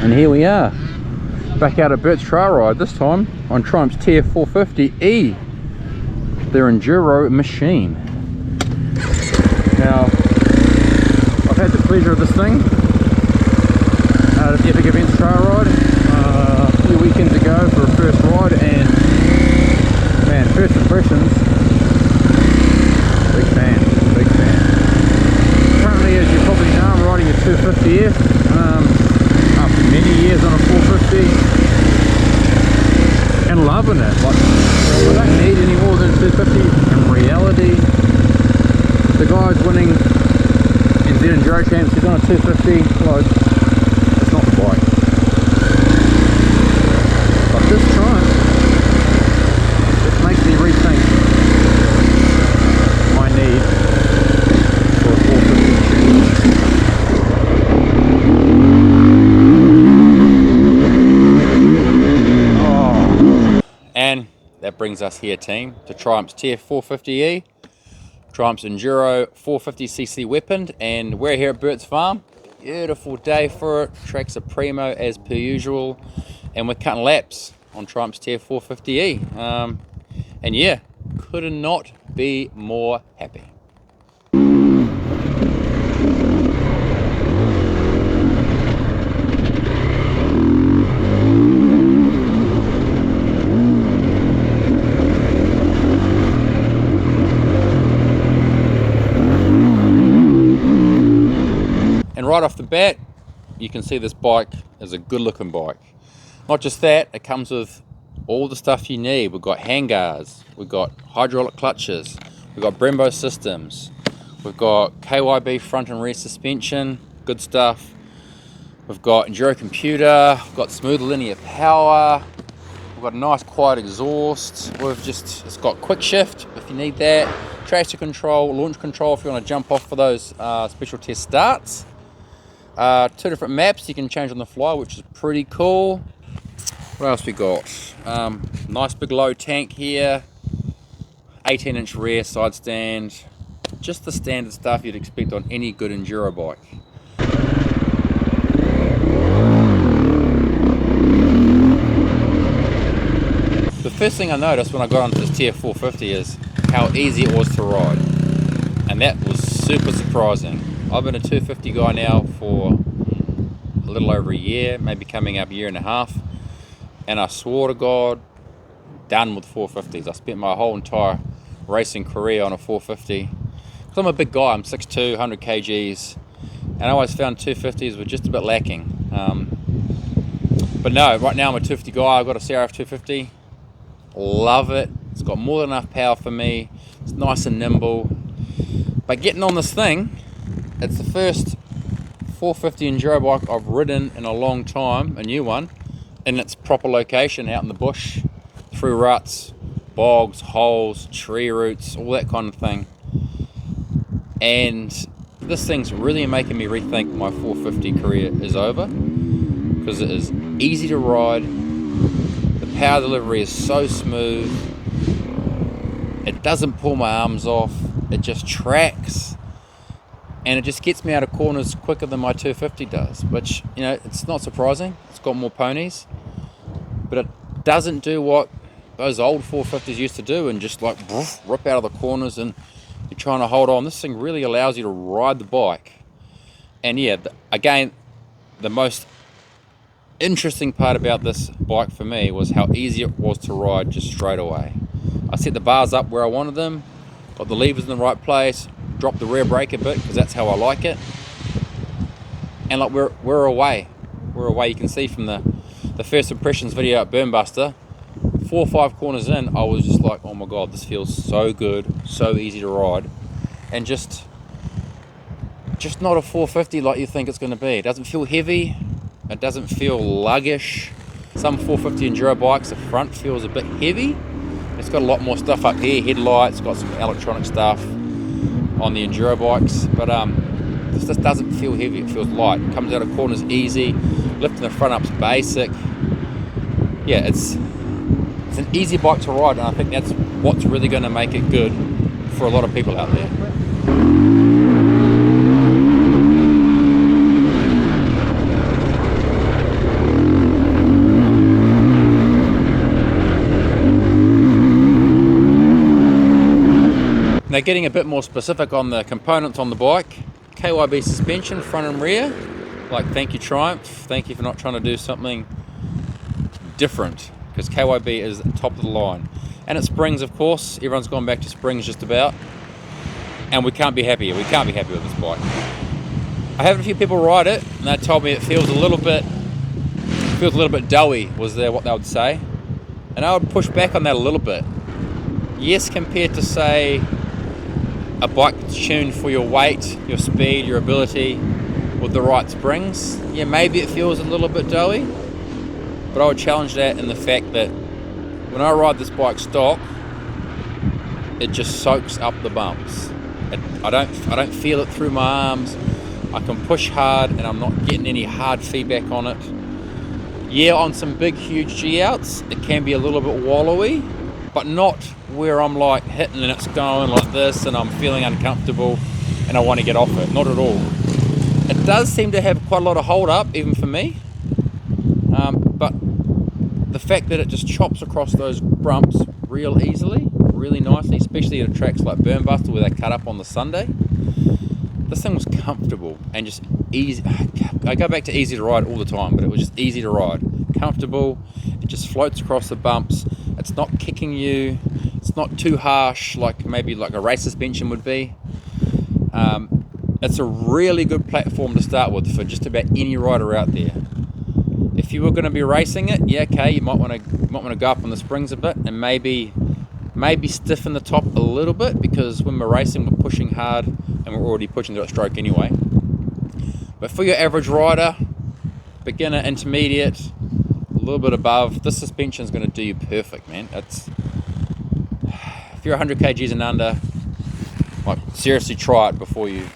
And here we are, back out at Burts Trail Ride, this time on Triumph's TF450E, their enduro machine. Now, I've had the pleasure of this thing at the Epic Events Trail Ride a few weekends ago for a first ride, and man, first impressions, big fan. Currently, as you probably know, I'm riding a 250F after many years on a 450 and loving it. Like, I don't need any more than 250 in reality. The guy's winning NZ Enduro Champs, he's on a 250, like, it's not the bike. But this Triumph, it makes me rethink my need for a 450 machine. And that brings us here, team, to Triumph's TF450E, Triumph's Enduro 450cc weaponed, and we're here at Burts Farm. Beautiful day for it, tracks are primo as per usual, and we're cutting laps on Triumph's TF450E. And yeah, could not be more happy. And right off the bat, you can see this bike is a good looking bike. Not just that, it comes with all the stuff you need. We've got handguards, we've got hydraulic clutches, we've got Brembo systems, we've got KYB front and rear suspension, good stuff. We've got enduro computer, we've got smooth linear power, we've got a nice quiet exhaust, it's got quick shift if you need that, traction control, launch control if you want to jump off for those special test starts. 2 different maps you can change on the fly, which is pretty cool. What else we got? Nice big low tank here, 18-inch rear side stand, just the standard stuff you'd expect on any good enduro bike. The first thing I noticed when I got onto this TF450 is how easy it was to ride, and that was super surprising. I've been a 250 guy now for a little over a year, maybe coming up a year and a half, and I swore to God, done with 450s. I spent my whole entire racing career on a 450. Because I'm a big guy, I'm 6'2", 100 kgs, and I always found 250s were just a bit lacking. But no, right now I'm a 250 guy. I've got a CRF 250, love it. It's got more than enough power for me. It's nice and nimble. But getting on this thing, it's the first 450 enduro bike I've ridden in a long time, a new one, in its proper location, out in the bush, through ruts, bogs, holes, tree roots, all that kind of thing. And this thing's really making me rethink my 450 career is over, because it is easy to ride, the power delivery is so smooth, it doesn't pull my arms off, it just tracks. And it just gets me out of corners quicker than my 250 does, which, you know, it's not surprising. It's got more ponies, but it doesn't do what those old 450s used to do and just like rip out of the corners and you're trying to hold on. This thing really allows you to ride the bike. And yeah, again, the most interesting part about this bike for me was how easy it was to ride just straight away. I set the bars up where I wanted them, got the levers in the right place, drop the rear brake a bit because that's how I like it, and like we're away. You can see from the first impressions video at Burnbuster, 4 or 5 corners in, I was just like, oh my god, this feels so good, so easy to ride, and just not a 450 like you think it's going to be. It doesn't feel heavy, it doesn't feel luggish. Some 450 enduro bikes, the front feels a bit heavy. It's got a lot more stuff up here, headlights, got some electronic stuff on the enduro bikes, but this just doesn't feel heavy. It feels light. It comes out of corners easy. Lifting the front up's basic. Yeah, it's an easy bike to ride, and I think that's what's really going to make it good for a lot of people out there. Now getting a bit more specific on the components on the bike, KYB suspension, front and rear. Like, thank you Triumph, thank you for not trying to do something different, because KYB is top of the line. And it springs, of course, everyone's gone back to springs just about, and we can't be happier. We can't be happy with this bike. I had a few people ride it, and they told me it feels a little bit doughy, was what they would say, and I would push back on that a little bit. Yes, compared to, say, a bike that's tuned for your weight, your speed, your ability, with the right springs, yeah, maybe it feels a little bit doughy, but I would challenge that in the fact that when I ride this bike stock, it just soaks up the bumps. I don't feel it through my arms. I can push hard and I'm not getting any hard feedback on it. Yeah, on some big huge G-outs it can be a little bit wallowy, but not where I'm like hitting and it's going like this and I'm feeling uncomfortable and I want to get off it. Not at all. It does seem to have quite a lot of hold up, even for me, but the fact that it just chops across those bumps real easily, really nicely, especially at tracks like Burnbuster where they cut up on the Sunday. This thing was comfortable and just easy. I go back to easy to ride all the time, but it was just easy to ride. Comfortable, it just floats across the bumps. It's not kicking you, it's not too harsh like maybe like a race suspension would be. It's a really good platform to start with for just about any rider out there. If you were going to be racing it, yeah, okay, you might want to go up on the springs a bit and maybe stiffen the top a little bit, because when we're racing we're pushing hard and we're already pushing to a stroke anyway. But for your average rider, beginner, intermediate, a little bit above, this suspension is going to do you perfect, man. If you're 100 kgs and under, like, seriously try it before you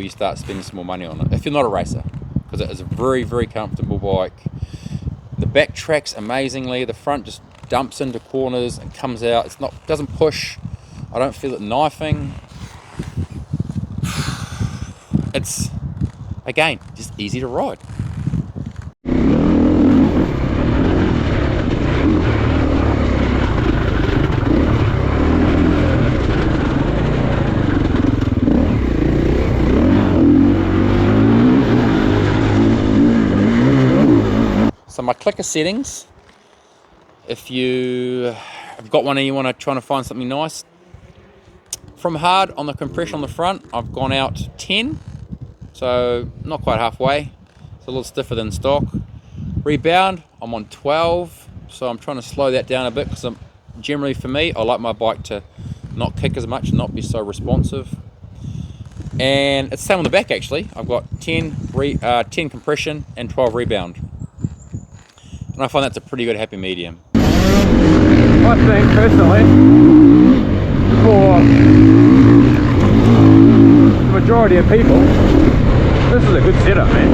start spending some more money on it, if you're not a racer, because it is a very, very comfortable bike. The back tracks amazingly, the front just dumps into corners and comes out. Doesn't push. I don't feel it knifing. It's, again, just easy to ride. So my clicker settings, if you have got one and you want to try to find something nice, from hard on the compression on the front, I've gone out 10, so not quite halfway. It's a little stiffer than stock. Rebound, I'm on 12, so I'm trying to slow that down a bit, because generally for me, I like my bike to not kick as much and not be so responsive. And it's the same on the back actually. I've got 10 compression and 12 rebound. And I find that's a pretty good happy medium. I think personally, for the majority of people, this is a good setup, man.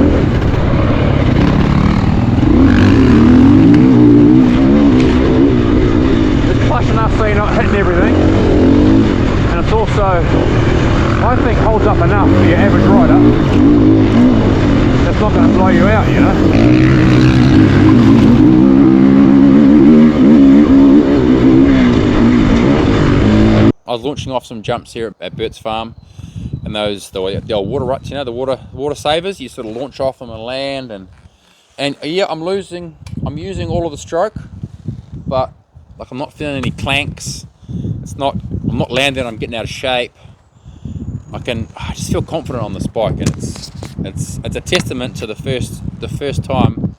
It's plush enough so you're not hitting everything, and it's also, I think, holds up enough for your average rider. That's not going to blow you out, you know. I was launching off some jumps here at Burts Farm, and the old water ruts, you know, the water savers. You sort of launch off them and land, and yeah, I'm using all of the stroke, but like I'm not feeling any clanks. I'm not landing. I'm getting out of shape. I just feel confident on this bike, and it's a testament to the first time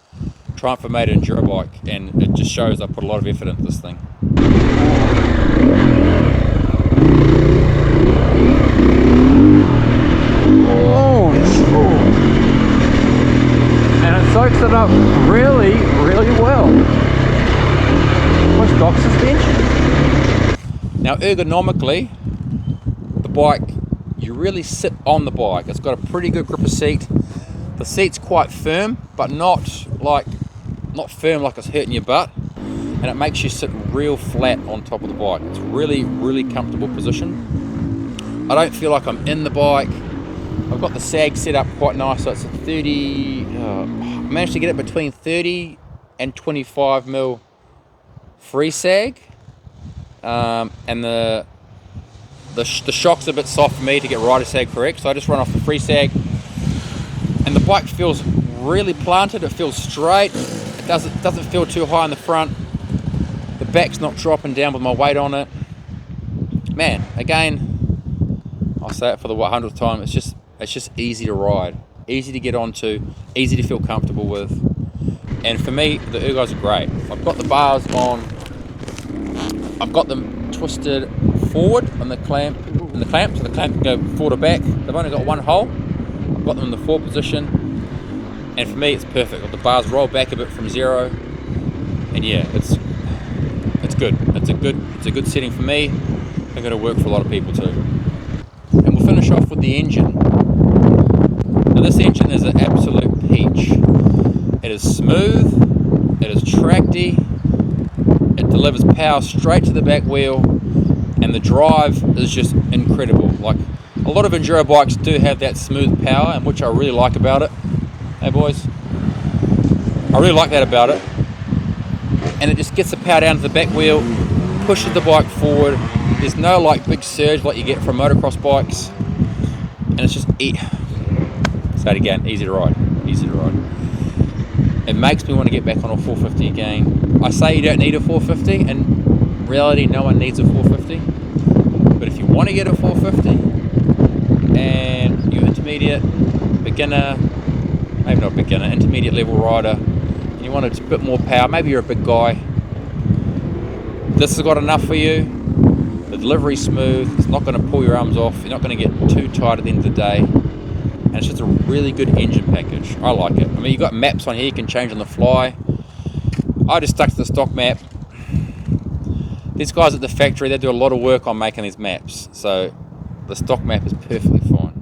Triumph made an enduro bike, and it just shows I put a lot of effort into this thing. And it soaks it up really, really well. My stock suspension. Now ergonomically, the bike, you really sit on the bike. It's got a pretty good gripper seat. The seat's quite firm, but not firm like it's hurting your butt. And it makes you sit real flat on top of the bike. It's really, really comfortable position. I don't feel like I'm in the bike. I've got the sag set up quite nice, so it's a 30, I managed to get it between 30 and 25 mil free sag, and the the shock's a bit soft for me to get rider sag correct, so I just run off the free sag, and the bike feels really planted. It feels straight. It doesn't feel too high in the front. The back's not dropping down with my weight on it. Man, again, I'll say it for the 100th time. It's just easy to ride, easy to get onto, easy to feel comfortable with. And for me, the ergos are great. I've got the bars on. I've got them twisted forward on the clamp, so the clamp can go forward or back. They've only got one hole. I've got them in the forward position, and for me, it's perfect. The bars roll back a bit from zero, and yeah, it's good. It's a good setting for me. I think it'll work for a lot of people too. And we'll finish off with the engine. Now this engine is an absolute peach. It is smooth, it is tracty, it delivers power straight to the back wheel, and the drive is just incredible. Like, a lot of enduro bikes do have that smooth power, and which I really like about it. Hey boys, I really like that about it. And it just gets the power down to the back wheel, pushes the bike forward. There's no like big surge like you get from motocross bikes, and it's just say it again, easy to ride. It makes me want to get back on a 450 again. I say you don't need a 450, and in reality no one needs a 450, but if you want to get a 450 and you're intermediate, beginner, maybe not beginner, intermediate level rider, and you want a bit more power, maybe you're a big guy, this has got enough for you. The delivery's smooth, it's not going to pull your arms off, you're not going to get too tight at the end of the day, and it's just a really good engine package. I like it. I mean, you've got maps on here you can change on the fly. I just stuck to the stock map. These guys at the factory, they do a lot of work on making these maps, so the stock map is perfectly fine.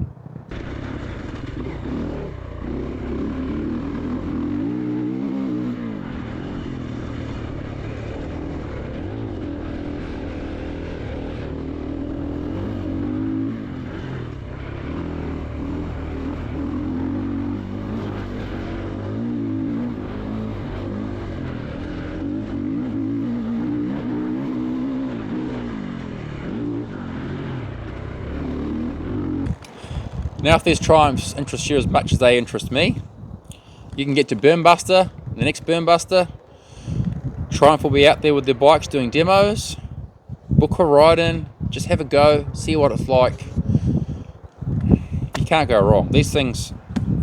Now if these Triumphs interest you as much as they interest me, you can get to Burnbuster, the next Burnbuster. Triumph will be out there with their bikes doing demos. Book a ride in, just have a go, see what it's like. You can't go wrong. These things,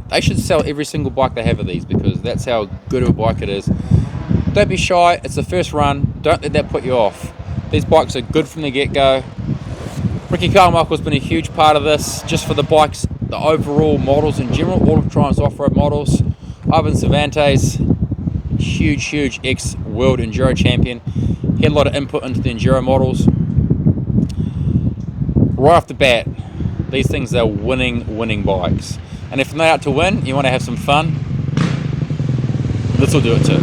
they should sell every single bike they have of these, because that's how good of a bike it is. Don't be shy, it's the first run, don't let that put you off. These bikes are good from the get-go. Ricky Carmichael's been a huge part of this, just for the bikes, the overall models in general, all of Triumph's off-road models. Ivan Cervantes, huge ex-world enduro champion. He had a lot of input into the enduro models. Right off the bat, these things are winning bikes. And if you're not out to win, you want to have some fun, this will do it too.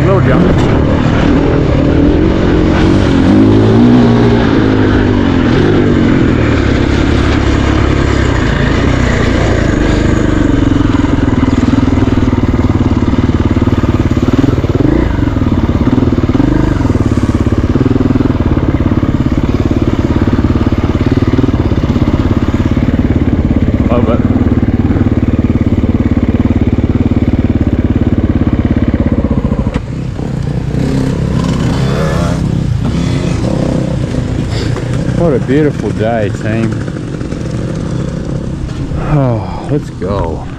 Little jump. Love it. What a beautiful day, team. Oh, let's go.